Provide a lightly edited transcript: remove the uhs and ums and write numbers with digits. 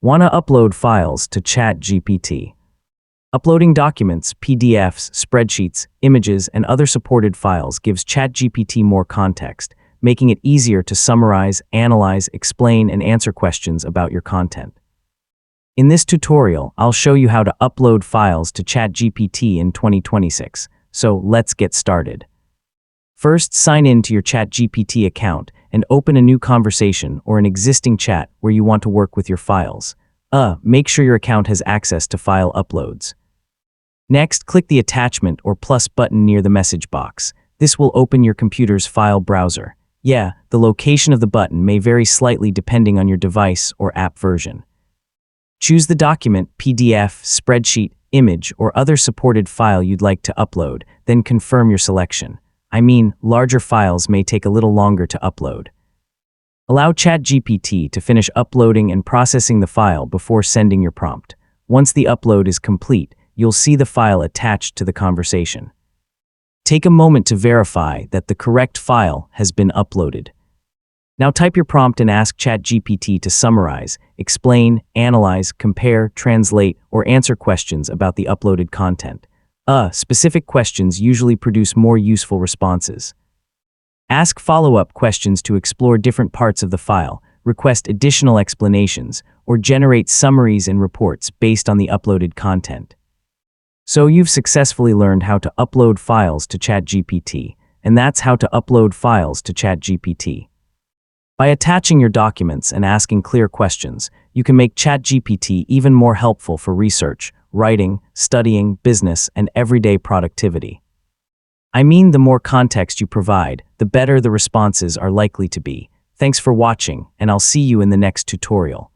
Want to upload files to ChatGPT? Uploading documents, PDFs, spreadsheets, images, and other supported files gives ChatGPT more context, making it easier to summarize, analyze, explain, and answer questions about your content. In this tutorial, I'll show you how to upload files to ChatGPT in 2026, so let's get started. First, sign in to your ChatGPT account and open a new conversation or an existing chat where you want to work with your files. Make sure your account has access to file uploads. Next, click the attachment or plus button near the message box. This will open your computer's file browser. The location of the button may vary slightly depending on your device or app version. Choose the document, PDF, spreadsheet, image, or other supported file you'd like to upload, then confirm your selection. Larger files may take a little longer to upload. Allow ChatGPT to finish uploading and processing the file before sending your prompt. Once the upload is complete, you'll see the file attached to the conversation. Take a moment to verify that the correct file has been uploaded. Now type your prompt and ask ChatGPT to summarize, explain, analyze, compare, translate, or answer questions about the uploaded content. Specific questions usually produce more useful responses. Ask follow-up questions to explore different parts of the file, request additional explanations, or generate summaries and reports based on the uploaded content. So you've successfully learned how to upload files to ChatGPT, and that's how to upload files to ChatGPT. By attaching your documents and asking clear questions, you can make ChatGPT even more helpful for research, writing, studying, business, and everyday productivity. The more context you provide, the better the responses are likely to be. Thanks for watching, and I'll see you in the next tutorial.